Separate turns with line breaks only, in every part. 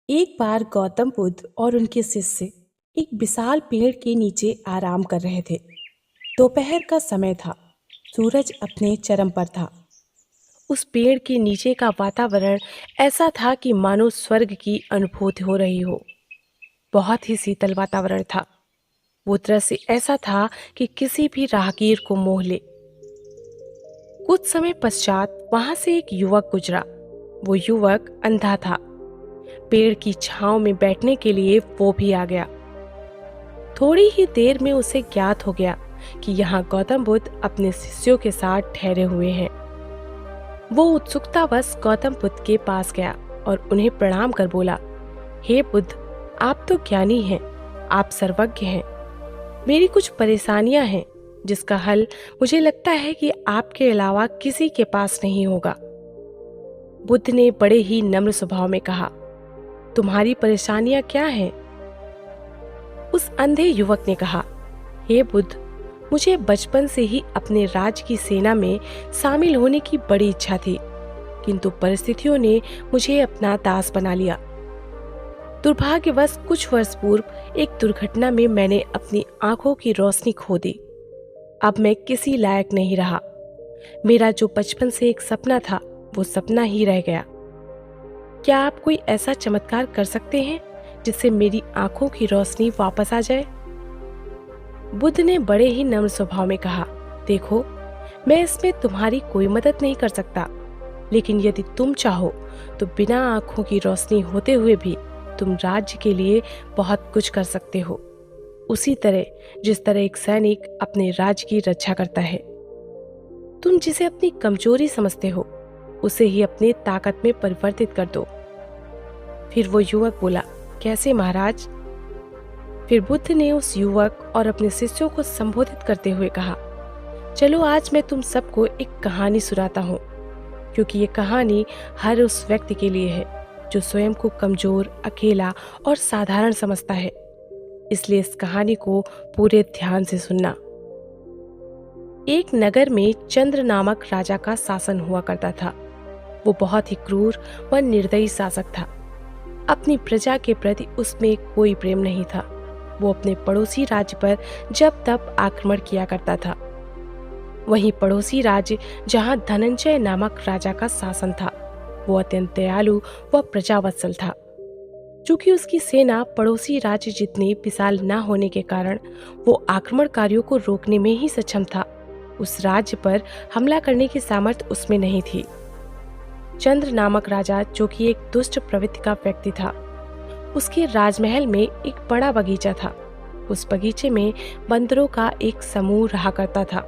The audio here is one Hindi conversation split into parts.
एक बार गौतम बुद्ध और उनके शिष्य एक विशाल पेड़ के नीचे आराम कर रहे थे। दोपहर का समय था। सूरज अपने चरम पर था। उस पेड़ के नीचे का वातावरण ऐसा था कि मानो स्वर्ग की अनुभूति हो रही हो। बहुत ही शीतल वातावरण था। वो दृश्य ऐसा था कि किसी भी राहगीर को मोह ले। कुछ समय पश्चात वहां से एक युवक गुजरा। वो युवक अंधा था। पेड़ की छांव में बैठने के लिए वो भी आ गया। थोड़ी ही देर में उसे ज्ञात हो गया कि यहाँ गौतम बुद्ध अपने शिष्यों के साथ ठहरे हुए हैं। वो उत्सुकतावश गौतम बुद्ध के पास गया और उन्हें प्रणाम कर बोला, हे बुद्ध, आप तो ज्ञानी हैं, आप सर्वज्ञ हैं। मेरी कुछ परेशानियां हैं जिसका हल मुझे लगता है कि आपके अलावा किसी के पास नहीं होगा। बुद्ध ने बड़े ही नम्र स्वभाव में कहा, तुम्हारी परेशानियां क्या हैं? उस अंधे युवक ने कहा, हे बुद्ध, मुझे बचपन से ही अपने राज्य की सेना में शामिल होने की बड़ी इच्छा थी, किंतु परिस्थितियों ने मुझे अपना दास बना लिया। दुर्भाग्यवश कुछ वर्ष पूर्व एक दुर्घटना में मैंने अपनी आंखों की रोशनी खो दी। अब मैं किसी लायक नहीं रहा। मेरा जो बचपन से एक सपना था, वो सपना ही रह गया। क्या आप कोई ऐसा चमत्कार कर सकते हैं जिससे मेरी आंखों की रोशनी वापस आ जाए? बुद्ध ने बड़े ही नम्र स्वभाव में कहा, देखो, मैं इसमें तुम्हारी कोई मदद नहीं कर सकता, लेकिन यदि तुम चाहो तो बिना आंखों की रोशनी होते हुए भी तुम राज्य के लिए बहुत कुछ कर सकते हो, उसी तरह जिस तरह एक सैनिक अपने राज्य की रक्षा करता है। तुम जिसे अपनी कमजोरी समझते हो, उसे ही अपनी ताकत में परिवर्तित कर दो। फिर वो युवक बोला, कैसे महाराज? फिर बुद्ध ने उस युवक और अपने शिष्यों को संबोधित करते हुए कहा, चलो आज मैं तुम सबको एक कहानी सुनाता हूँ, क्योंकि ये कहानी हर उस व्यक्ति के लिए है जो स्वयं को कमजोर, अकेला और साधारण समझता है। इसलिए इस कहानी को पूरे ध्यान से सुनना। एक नगर में चंद्र नामक राजा का शासन हुआ करता था। वो बहुत ही क्रूर व निर्दयी शासक था। अपनी प्रजा के प्रति उसमें कोई प्रेम नहीं था। वो अपने पड़ोसी राज्य पर जब तब आक्रमण किया करता था। वहीं पड़ोसी राज्य जहां धनंजय नामक राजा का शासन था, वो अत्यंत दयालु व प्रजावत्सल था। चूंकि उसकी सेना पड़ोसी राज्य जितनी विशाल न होने के कारण वो आक्रमणकारियों को रोकने में ही सक्षम था, उस राज्य पर हमला करने की सामर्थ्य उसमें नहीं थी। चंद्र नामक राजा, जो कि एक दुष्ट प्रवृत्ति का व्यक्ति था, उसके राजमहल में एक बड़ा बगीचा था। उस बगीचे में बंदरों का एक समूह रहा करता था।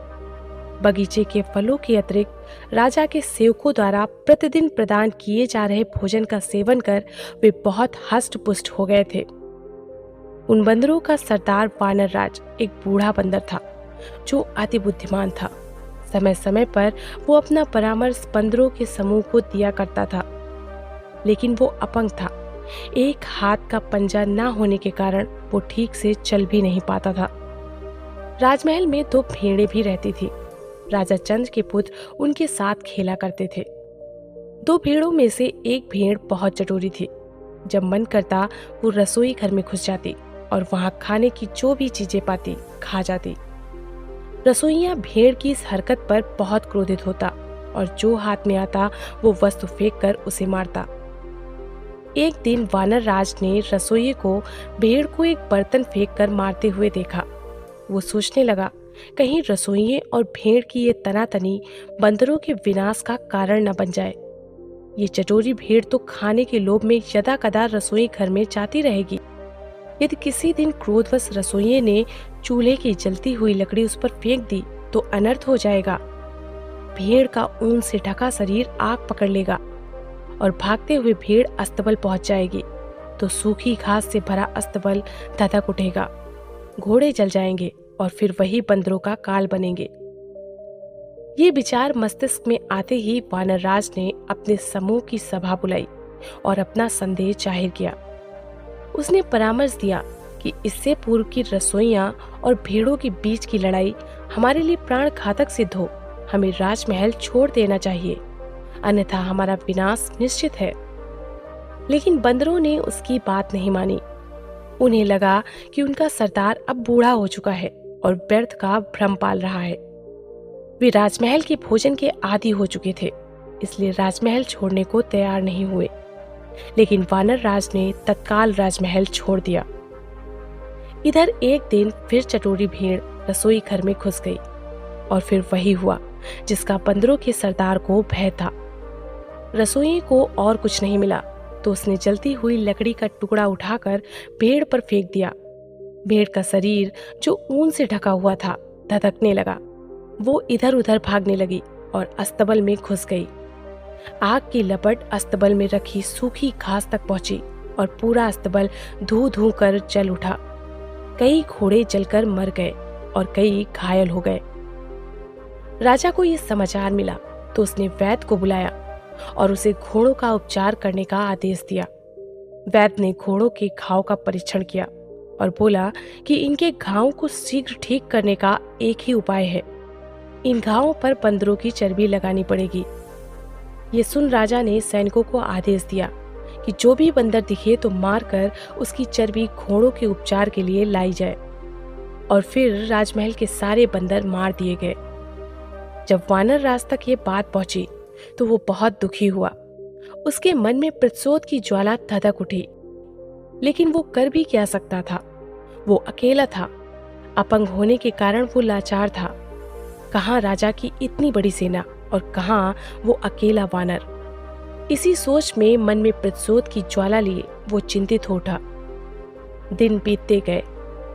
बगीचे के फलों के अतिरिक्त राजा के सेवकों द्वारा प्रतिदिन प्रदान किए जा रहे भोजन का सेवन कर वे बहुत हष्ट पुष्ट हो गए थे। उन बंदरों का सरदार वानर राज एक बूढ़ा बंदर था, जो अति बुद्धिमान था। समय समय पर वो अपना परामर्श बंदरों के समूह को दिया करता था, लेकिन वो अपंग था। एक हाथ का पंजा न होने के कारण वो ठीक से चल भी नहीं पाता था। राजमहल में 2 भेड़ें भी रहती थी। राजा चंद्र के पुत्र उनके साथ खेला करते थे। 2 भेड़ों में से एक भेड़ बहुत चटोरी थी। जब मन करता वो रसोई घर में घुस जाती और वहां खाने की जो भी चीजें पाती खा जाती। रसोइया भेड़ की इस हरकत पर बहुत क्रोधित होता और जो हाथ में आता वो वस्तु फेंक कर उसे मारता। एक दिन वानर राज ने रसोइये को भेड़ को एक बर्तन फेंक कर मारते हुए देखा। वो सोचने लगा, कहीं रसोइये और भेड़ की ये तनातनी बंदरों के विनाश का कारण न बन जाए। ये चटोरी भेड़ तो खाने के लोभ में यदा कदा रसोई घर में जाती रहेगी। यदि किसी दिन क्रोधवश रसोइये ने चूल्हे की जलती हुई लकड़ी उस पर फेंक दी तो अनर्थ हो जाएगा। भेड़ का ऊन से ढका शरीर आग पकड़ लेगा और भागते हुए भेड़ अस्तबल पहुंच जाएगी तो सूखी घास से भरा अस्तबल धधक उठेगा। घोड़े जल जाएंगे और फिर वही बंदरों का काल बनेंगे। ये विचार मस्तिष्क में आते ही वानरराज ने अपने समूह की सभा बुलाई और अपना संदेह जाहिर किया। उसने परामर्श दिया कि इससे पूर्व की रसोइयां और भेड़ों के बीच की लड़ाई हमारे लिए प्राण घातक सिद्ध हो, हमें राजमहल छोड़ देना चाहिए, अन्यथा हमारा विनाश निश्चित है। लेकिन बंदरों ने उसकी बात नहीं मानी। उन्हें लगा कि उनका सरदार अब बूढ़ा हो चुका है और व्यर्थ का भ्रम पाल रहा है। वे राजमहल के भोजन के आदी हो चुके थे, इसलिए राजमहल छोड़ने को तैयार नहीं हुए। लेकिन वानर राज ने तत्काल राजमहल छोड़ दिया। इधर एक दिन फिर चटोरी भेड़ रसोई घर में घुस गई और फिर वही हुआ जिसका बंदरों के सरदार को भय था। रसोई को और कुछ नहीं मिला तो उसने जलती हुई लकड़ी का टुकड़ा उठाकर भेड़ पर फेंक दिया। भेड़ का शरीर जो ऊन से ढका हुआ था धधकने लगा। वो इधर उधर भागने लगी और अस्तबल में घुस गई। आग की लपट अस्तबल में रखी सूखी घास तक पहुंची और पूरा अस्तबल धू धू कर जल उठा। कई घोड़े जलकर मर गए और कई घायल हो गए। राजा को यह समाचार मिला तो उसने वैद्य को बुलाया और उसे घोड़ों का उपचार करने का आदेश दिया। वैद्य ने घोड़ों के घाव का परीक्षण किया और बोला कि इनके घावों को शीघ्र ठीक करने का एक ही उपाय है, इन घावों पर बंदरों की चर्बी लगानी पड़ेगी। ये सुन राजा ने सैनिकों को आदेश दिया कि जो भी बंदर दिखे तो मारकर उसकी चर्बी घोड़ों के उपचार के लिए लाई जाए। और फिर राजमहल के सारे बंदर मार दिए गए। जब वानर राज तक ये बात पहुंची तो वो बहुत दुखी हुआ। उसके मन में प्रतिशोध की ज्वाला धधक उठी, लेकिन वो कर भी क्या सकता था। वो अकेला था, अपंग होने के कारण वो लाचार था। कहाँ राजा की इतनी बड़ी सेना और कहाँ वो अकेला वानर। इसी सोच में मन में प्रतिशोध की ज्वाला लिए वो चिंतित हो उठा। दिन बीतते गए।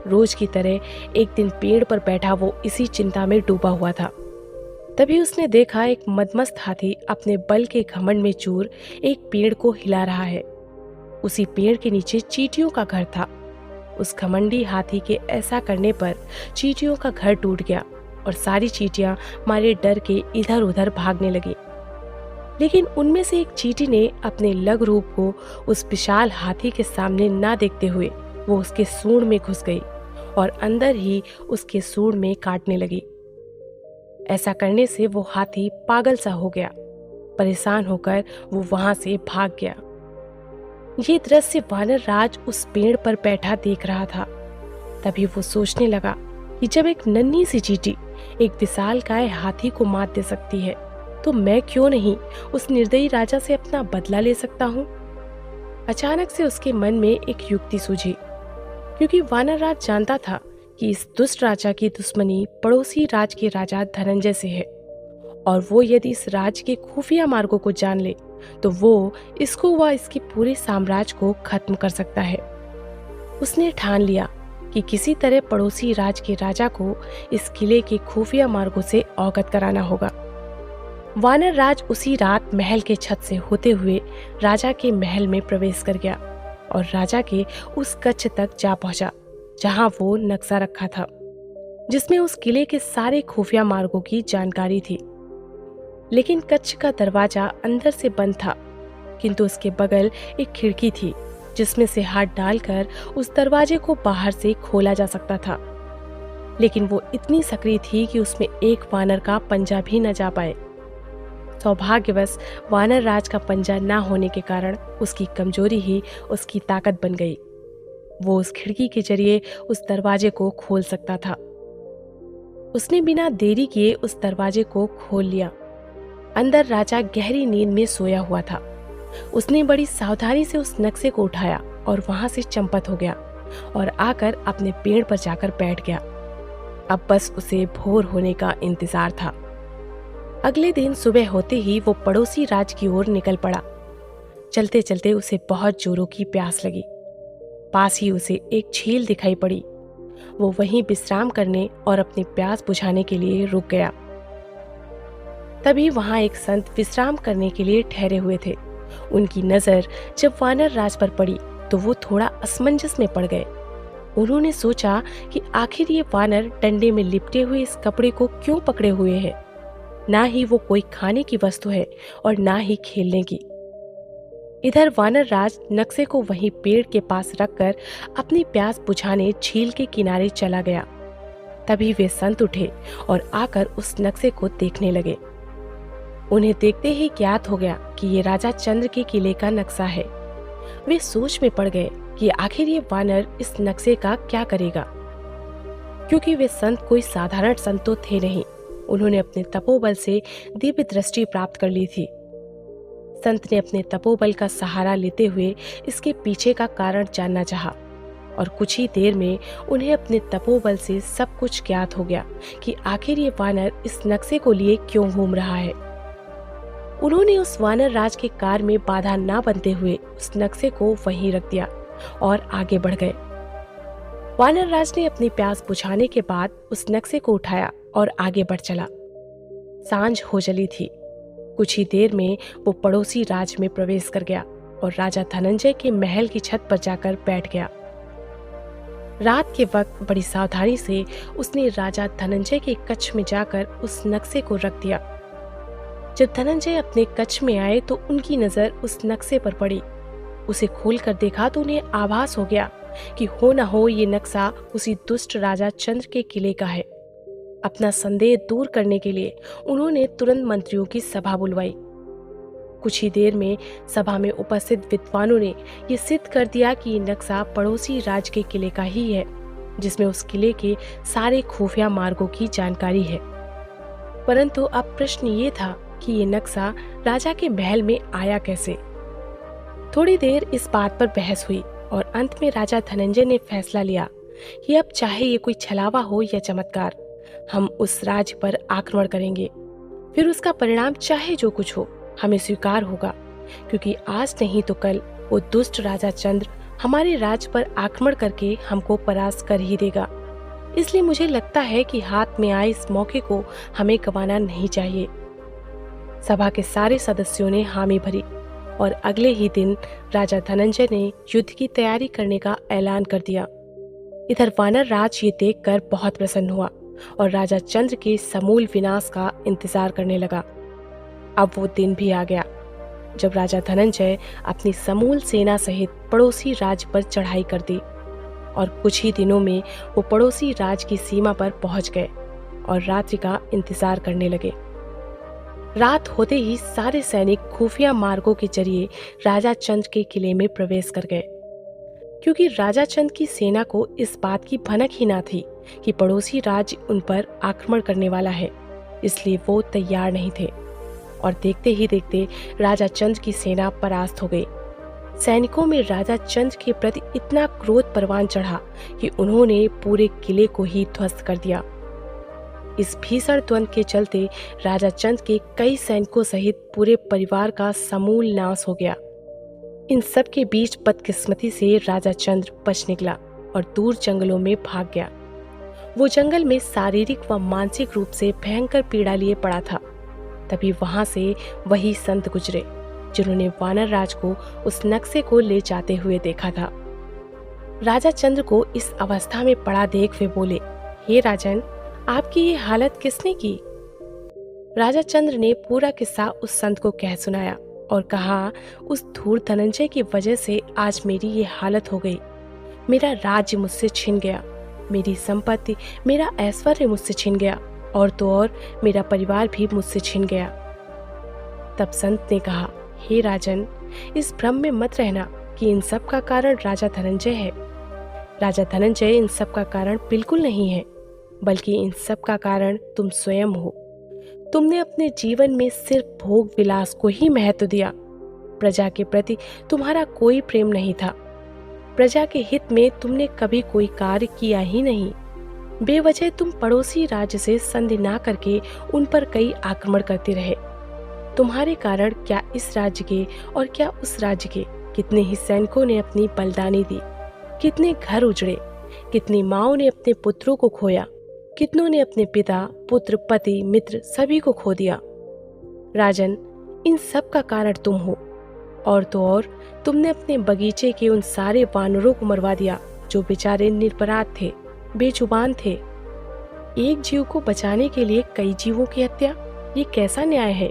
रोज की तरह एक दिन पेड़ पर बैठा वो इसी चिंता में डूबा हुआ था। तभी उसने देखा एक मदमस्त हाथी अपने बल के घमंड में चूर एक पेड़ को हिला रहा है। उसी पेड़ के नीचे चींटियों का घर था। उस घमंडी हाथी के ऐसा करने पर चींटियों का घर टूट गया और सारी चींटियां मारे डर के इधर उधर भागने लगी। लेकिन उनमें से एक चींटी ने अपने लग रूप को उस विशाल हाथी के सामने ना देखते हुए वो उसके सूंड में घुस गई और अंदर ही उसके सूंड में काटने लगी। ऐसा करने से वो हाथी पागल सा हो गया। परेशान होकर वो वहां से भाग गया। ये दृश्य वानर राज उस पेड़ पर बैठा देख रहा था। तभी वो सोचने लगा कि जब एक नन्ही सी चींटी एक विशालकाय हाथी को मात दे सकती है तो मैं क्यों नहीं उस निर्दयी राजा से अपना बदला ले सकता हूँ। अचानक से उसके मन में एक युक्ति सूझी, क्योंकि वानर राज जानता था कि इस दुष्ट राजा की दुश्मनी पड़ोसी राज के राजा धनंजय से है और वो यदि इस राज के खुफिया मार्गों को जान ले तो वो इसको व इसके पूरे साम्राज्य को खत्म कर सकता है। उसने ठान लिया कि किसी तरह पड़ोसी राज के राजा को इस किले के खुफिया मार्गों से अवगत कराना होगा। वानर राज उसी रात महल के छत से होते हुए राजा के महल में प्रवेश कर गया और राजा के उस कक्ष तक जा पहुंचा जहां वो नक्शा रखा था, जिसमें उस किले के सारे खुफिया मार्गों की जानकारी थी। लेकिन कक्ष का दरवाजा अंदर से बंद था, किंतु उसके बगल एक खिड़की थी जिसमें से हाथ डालकर उस दरवाजे को बाहर से खोला जा सकता था। लेकिन वो इतनी सक्रिय थी कि उसमें एक वानर का पंजा भी न जा पाए। सौभाग्यवश वानर राज का पंजा ना होने के कारण उसकी कमजोरी ही उसकी ताकत बन गई। वो उस खिड़की के जरिए उस दरवाजे को खोल सकता था। उसने बिना देरी किए उस दरवाजे को खोल लिया। अंदर राजा गहरी नींद में सोया हुआ था। उसने बड़ी सावधानी से उस नक्शे को उठाया और वहां से चंपत हो गया और आकर अपने पेड़ पर जाकर बैठ गया। अब बस उसे भोर होने का इंतजार था। अगले दिन सुबह होते ही वो पड़ोसी राज की ओर निकल पड़ा। चलते चलते उसे बहुत जोरों की प्यास लगी। पास ही उसे एक झील दिखाई पड़ी। वो वहीं विश्राम करने और अपनी प्यास बुझाने के लिए रुक गया। तभी वहां एक संत विश्राम करने के लिए ठहरे हुए थे। उनकी नजर जब वानर राज पर पड़ी तो वो थोड़ा असमंजस में पड़ गए। उन्होंने सोचा कि आखिर ये वानर डंडे में लिपटे हुए इस कपड़े को क्यों पकड़े हुए है। ना ही वो कोई खाने की वस्तु है और ना ही खेलने की। इधर वानर राज नक्शे को वहीं पेड़ के पास रखकर अपनी प्यास बुझाने झील के किनारे चला गया। तभी वे संत उठे और आकर उस नक्शे को देखने लगे। उन्हें देखते ही ज्ञात हो गया कि ये राजा चंद्र के किले का नक्शा है। वे सोच में पड़ गए कि आखिर ये वानर इस नक्शे का क्या करेगा, क्योंकि वे संत कोई साधारण संत तो थे नहीं। उन्होंने अपने तपोबल से दिव्य दृष्टि प्राप्त कर ली थी। संत ने अपने तपोबल का सहारा लेते हुए इसके पीछे का कारण जानना चाहा, और कुछ ही देर में उन्हें अपने तपोबल से सब कुछ ज्ञात हो गया कि आखिर ये वानर इस नक्शे को लिए क्यों घूम रहा है। उन्होंने उस वानर राज के कार्य में बाधा न बनते हुए उस नक्शे को वहीं रख दिया और आगे बढ़ गए। वानर राज ने अपनी प्यास बुझाने के बाद उस नक्शे को उठाया और आगे बढ़ चला। सांझ हो चली थी। कुछ ही देर में वो पड़ोसी राज में प्रवेश कर गया और राजा धनंजय के महल की छत पर जाकर बैठ गया। रात के वक्त बड़ी सावधानी से उसने राजा धनंजय के कक्ष में जाकर उस नक्शे को रख दिया। जब धनंजय अपने कक्ष में आए तो उनकी नजर उस नक्शे पर पड़ी। उसे खोलकर देखा तो उन्हें आभास हो गया कि हो न हो ये नक्शा उसी दुष्ट राजा चंद्र के किले का है। अपना संदेह दूर करने के लिए उन्होंने तुरंत मंत्रियों की सभा बुलवाई। कुछ ही देर में सभा में उपस्थित विद्वानों ने ये सिद्ध कर दिया कि ये नक्शा पड़ोसी राज के किले का ही है, जिसमें उस किले के सारे खुफिया मार्गों की जानकारी है। परंतु अब प्रश्न ये था कि ये नक्शा राजा के महल में आया कैसे। थोड़ी देर इस बात पर बहस हुई और अंत में राजा धनंजय ने फैसला लिया कि अब चाहे ये कोई छलावा हो या चमत्कार, हम उस राज्य पर आक्रमण करेंगे। फिर उसका परिणाम चाहे जो कुछ हो, हमें स्वीकार होगा, क्योंकि आज नहीं तो कल वो दुष्ट राजा चंद्र हमारे राज्य पर आक्रमण करके हमको परास्त कर ही देगा। इसलिए मुझे लगता है कि हाथ में आए इस मौके को हमें गंवाना नहीं चाहिए। सभा के सारे सदस्यों ने हामी भरी और अगले ही दिन राजा धनंजय ने युद्ध की तैयारी करने का ऐलान कर दिया। इधर वानर राज ये देखकर बहुत प्रसन्न हुआ और राजा चंद्र के समूल विनाश का इंतजार करने लगा। अब वो दिन भी आ गया जब राजा धनंजय अपनी समूल सेना सहित पड़ोसी राज्य पर चढ़ाई कर दी, और कुछ ही दिनों में वो पड़ोसी राज्य की सीमा पर पहुंच गए और रात्रि का इंतजार करने लगे। रात होते ही सारे सैनिक खुफिया मार्गों के जरिए राजा चंद्र के किले में प्रवेश कर गए, क्योंकि राजा चंद्र की सेना को इस बात की भनक ही ना थी कि पड़ोसी राज्य उन पर आक्रमण करने वाला है। इसलिए वो तैयार नहीं थे और देखते ही देखते राजा चंद्र की सेना परास्त हो गई। सैनिकों में राजा चंद्र के प्रति इतना क्रोध परवान चढ़ा कि उन्होंने पूरे किले को ही ध्वस्त कर दिया। इस भीषण द्वंद्व के चलते राजा चंद्र के कई सैनिकों सहित पूरे परिवार का समूल नाश हो गया। इन सब के बीच बदकिस्मती से राजा चंद्र बच निकला और दूर जंगलों में भाग गया। वो जंगल में शारीरिक व मानसिक रूप से भयंकर पीड़ा लिए पड़ा था। तभी वहां से वही संत गुजरे जिन्होंने वानर राज को उस नक्शे को ले जाते हुए देखा था। राजा चंद्र को इस अवस्था में पड़ा देख वे बोले, हे राजन, आपकी ये हालत किसने की? राजा चंद्र ने पूरा किस्सा उस संत को कह सुनाया और कहा, उस धूर्त धनंजय की वजह से आज मेरी ये हालत हो गई। मेरा राज्य मुझसे छिन गया, मेरी संपत्ति, मेरा ऐश्वर्य मुझसे छिन गया, और तो और मेरा परिवार भी मुझसे छिन गया। तब संत ने कहा, हे राजन, इस भ्रम में मत रहना कि इन सब का कारण राजा धनंजय है। राजा धनंजय इन सब का कारण बिल्कुल नहीं है, बल्कि इन सब का कारण तुम स्वयं हो। तुमने अपने जीवन में सिर्फ भोग विलास को ही महत्व दिया। प्रजा के प्रति तुम्हारा कोई प्रेम नहीं था। प्रजा के हित में तुमने कभी कोई कार्य किया ही नहीं। बेवजह तुम पड़ोसी राज्य से संधि ना करके उन पर कई आक्रमण करते रहे। तुम्हारे कारण क्या इस राज्य के और क्या उस राज्य के कितने ही सैनिकों ने अपनी बलिदानी दी, कितने घर उजड़े, कितनी माओं ने अपने पुत्रों को खोया, कितनों ने अपने पिता, पुत्र, पति, मित्र सभी को खो दिया। राजन, इन सब का कारण तुम हो, और तो और तुमने अपने बगीचे के उन सारे वानरों को मरवा दिया जो बेचारे निरपराध थे, बेजुबान थे। एक जीव को बचाने के लिए कई जीवों की हत्या, ये कैसा न्याय है?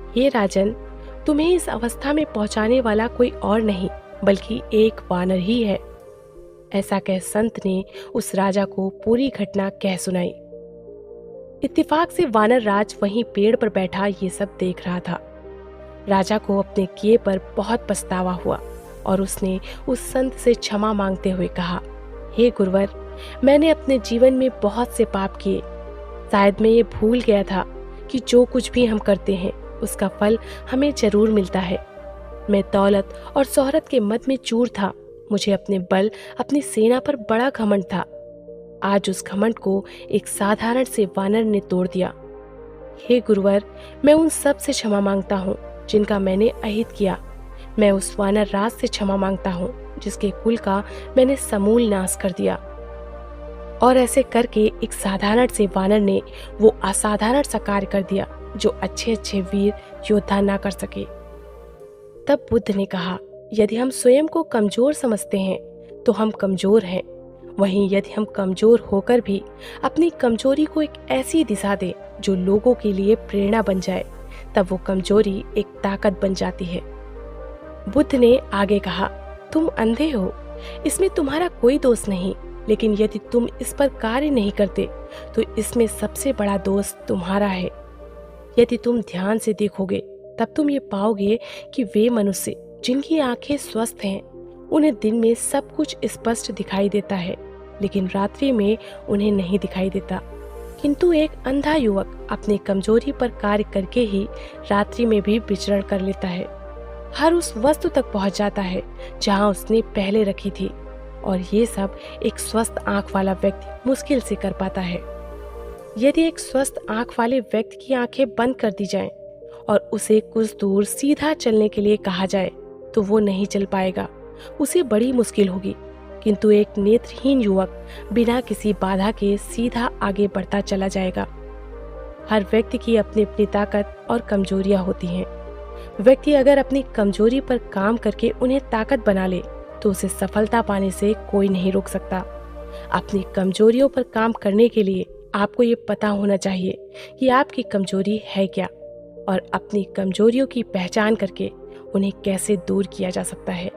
हे राजन, तुम्हें इस अवस्था में पहुंचाने वाला कोई और नहीं बल्कि एक वानर ही है। ऐसा कह संत ने उस राजा को पूरी घटना कह सुनाई। इत्तेफाक से वानर राज वहीं पेड़ पर बैठा ये सब देख रहा था। राजा को अपने किए पर बहुत पछतावा हुआ और उसने उस संत से क्षमा मांगते हुए कहा, हे गुरुवर, मैंने अपने जीवन में बहुत से पाप किए। शायद मैं ये भूल गया था कि जो कुछ भी हम करते हैं उसका फल हमें जरूर मिलता है। मैं दौलत और शोहरत के मद में चूर था। मुझे अपने बल, अपनी सेना पर बड़ा घमंड था। आज उस घमंड को एक साधारण से वानर ने तोड़ दिया। हे गुरुवर, मैं उन सब से क्षमा मांगता हूँ जिनका मैंने अहित किया। मैं उस वानर राज से क्षमा मांगता हूँ जिसके कुल का मैंने समूल नाश कर दिया। और ऐसे करके एक साधारण से वानर ने वो असाधारण सा कार्य कर दिया जो अच्छे अच्छे वीर योद्धा ना कर सके। तब बुद्ध ने कहा, यदि हम स्वयं को कमजोर समझते हैं तो हम कमजोर हैं। वहीं यदि हम कमजोर होकर भी अपनी कमजोरी को एक ऐसी दिशा दें जो लोगों के लिए प्रेरणा बन जाए, तब वो कमजोरी एक ताकत बन जाती है। बुद्ध ने आगे कहा, तुम अंधे हो, इसमें तुम्हारा कोई दोष नहीं, लेकिन यदि तुम इस पर कार्य नहीं करते तो इसमें सबसे बड़ा दोष तुम्हारा है। यदि तुम ध्यान से देखोगे तब तुम ये पाओगे कि वे मनुष्य जिनकी आंखें स्वस्थ हैं, उन्हें दिन में सब कुछ स्पष्ट दिखाई देता है, लेकिन रात्रि में उन्हें नहीं दिखाई देता। किंतु एक अंधा युवक अपनी कमजोरी पर कार्य करके ही रात्रि में भी विचरण कर लेता है, हर उस वस्तु तक पहुंच जाता है जहां उसने पहले रखी थी। और ये सब एक स्वस्थ आंख वाला व्यक्ति मुश्किल से कर पाता है। यदि एक स्वस्थ आंख वाले व्यक्ति की आंखें बंद कर दी जाएं और उसे कुछ दूर सीधा चलने के लिए कहा जाए तो वो नहीं चल पाएगा, उसे बड़ी मुश्किल होगी। किंतु एक नेत्रहीन युवक बिना किसी बाधा के सीधा आगे बढ़ता चला जाएगा। हर व्यक्ति की अपनी अपनी ताकत और कमजोरियां होती हैं। व्यक्ति अगर अपनी कमजोरी पर काम करके उन्हें ताकत बना ले तो उसे सफलता पाने से कोई नहीं रोक सकता। अपनी कमजोरियों पर काम करने के लिए आपको ये पता होना चाहिए कि आपकी कमजोरी है क्या और अपनी कमजोरियों की पहचान करके उन्हें कैसे दूर किया जा सकता है।